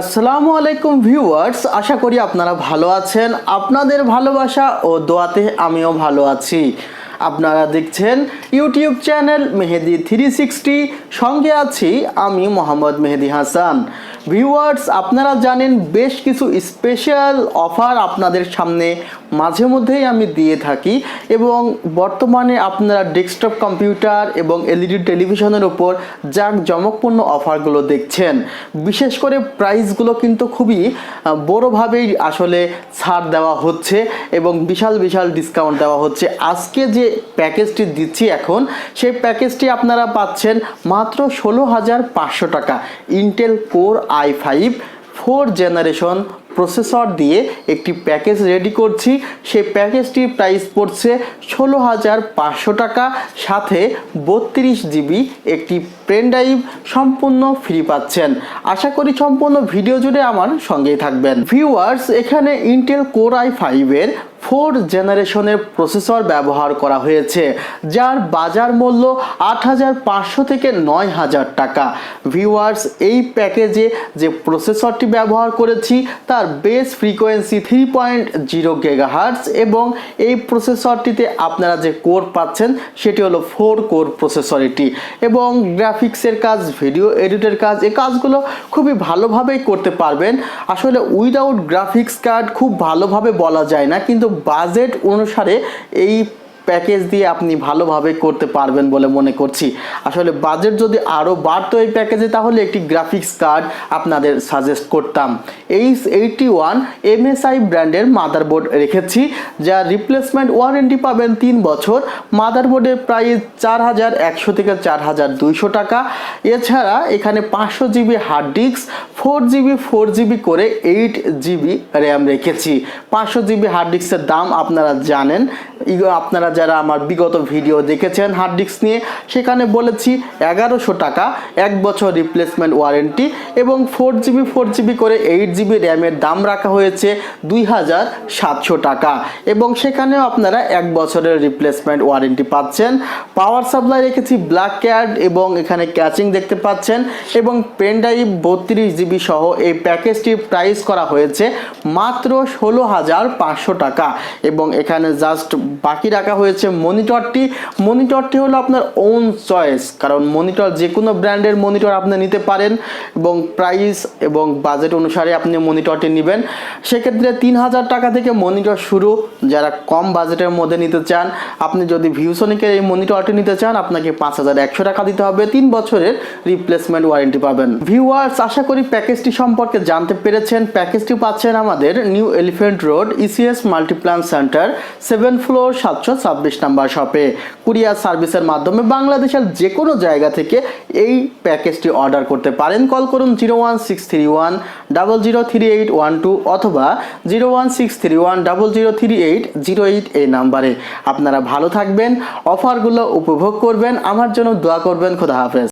আসসালামু আলাইকুম ভিউয়ার্স, আশা করি আপনারা ভালো আছেন। আপনাদের ভালোবাসা ও দোয়াতে আমিও ভালো আছি। আপনারা দেখছেন ইউটিউব চ্যানেল মেহেদি 360, সঙ্গে আছি আমি মোহাম্মদ মেহেদি হাসান। ভিউয়ার্স, আপনারা জানেন বেশ কিছু স্পেশাল অফার আপনাদের সামনে মাঝে মধ্যেই আমি দিয়ে থাকি, এবং বর্তমানে আপনারা ডেস্কটপ কম্পিউটার এবং এলইডি টেলিভিশনের উপর জাঁকজমকপূর্ণ অফারগুলো দেখছেন। বিশেষ করে প্রাইসগুলো কিন্তু খুবই বড়োভাবেই আসলে ছাড় দেওয়া হচ্ছে এবং বিশাল বিশাল ডিসকাউন্ট দেওয়া হচ্ছে। আজকে যে প্যাকেজটি দিচ্ছি এখন, সেই প্যাকেজটি আপনারা পাচ্ছেন মাত্র 16,500 টাকা। Intel core i5 4 generation processor দিয়ে একটি প্যাকেজ রেডি করছি। সেই প্যাকেজটির প্রাইস পড়ছে 16,500 টাকা, সাথে 32 জিবি একটি পেন ড্রাইভ সম্পূর্ণ ফ্রি পাচ্ছেন। আশা করি সম্পূর্ণ ভিডিও জুড়ে আমার সঙ্গেই থাকবেন। ভিউয়ার্স, এখানে ইন্টেল কোর i5 এর 4 জেনারেশনের প্রসেসর ব্যবহার করা হয়েছে, যার বাজার মূল্য 8,500 থেকে 9,000 টাকা। ভিউয়ার্স, এই প্যাকেজে যে প্রসেসরটি ব্যবহার করেছি তার বেস ফ্রিকোয়েন্সি 3.0 GHz, এবং এই প্রসেসরটিতে আপনারা যে কোর পাচ্ছেন সেটি হলো 4 কোর প্রসেসর এটি, এবং গ্রাফিক্সের কাজ, ভিডিও এডিটের কাজ, এই কাজগুলো খুবই ভালোভাবেই করতে পারবেন। আসলে উইদাউট গ্রাফিক্স কার্ড খুব ভালোভাবে বলা যায় না, কিন্তু বাজেট অনুসারে এই প্যাকেজ দিয়ে আপনি ভালোভাবে করতে পারবেন বলে মনে করছি। আসলে বাজেট যদি আরও বাড়তো এই প্যাকেজে, তাহলে একটি গ্রাফিক্স কার্ড আপনাদের সাজেস্ট করতাম। H81 MSI ব্র্যান্ডের মাদারবোর্ড রেখেছি, যা রিপ্লেসমেন্ট ওয়ারেন্টি পাবেন 3 বছর। মাদারবোর্ডের প্রাইস 4,100 থেকে 4,200 টাকা। এছাড়া এখানে 500 জিবি হার্ড ডিস্ক, 4 জিবি করে 8 জিবি র্যাম রেখেছি। 500 জিবি হার্ড ডিস্কের দাম আপনারা জানেন, আপনারা যারা আমার বিগত ভিডিও দেখেছেন হার্ড ডিস্ক নিয়ে, সেখানে বলেছি 1100 টাকা, 1 বছর রিপ্লেসমেন্ট ওয়ারেন্টি, এবং 4 জিবি করে 8 জিবি র্যামের দাম রাখা হয়েছে 2,700 টাকা, এবং সেখানেও আপনারা 1 বছরের রিপ্লেসমেন্ট ওয়ারেন্টি পাচ্ছেন। পাওয়ার সাপ্লাই রেখেছি ব্ল্যাক ক্যাট, এবং এখানে ক্যাচিং দেখতে পাচ্ছেন, এবং পেন ড্রাইভ 32 জিবি সহ এই প্যাকেজটির প্রাইস করা হয়েছে মাত্র 16,500 টাকা। এবং এখানে জাস্ট বাকি রাখা হয়েছে মনিটরটি হলো আপনার ওন চয়েস, কারণ মনিটর যে কোনো ব্র্যান্ডের মনিটর আপনি নিতে পারেন, এবং প্রাইস এবং বাজেট অনুসারে আপনি মনিটরটি নেবেন। সেক্ষেত্রে 3,000 টাকা থেকে মনিটর শুরু। যারা কম বাজেটের মধ্যে নিতে চান, আপনি যদি ভিউসনিকের এই মনিটরটি নিতে চান, আপনাকে 5,100 টাকা দিতে হবে, 3 বছরের রিপ্লেসমেন্ট ওয়ারেন্টি পাবেন। ভিউয়ার্স, আশা করি প্যাকেজটি সম্পর্কে জানতে পেরেছেন। প্যাকেজটি পাচ্ছেন আমাদের new elephant road ECS Multiplan centre 7 floor 726 number শপে। কুরিয়ার সার্ভিসের মাধ্যমে বাংলাদেশের যে কোনো জায়গা থেকে এই প্যাকেজটি অর্ডার করতে পারেন। কল করুন 01631 003812 অথবা 01631 003808 এই নাম্বারে। আপনারা ভালো থাকবেন, অফারগুলো উপভোগ করবেন, আমার জন্য দোয়া করবেন। খোদা হাফেজ।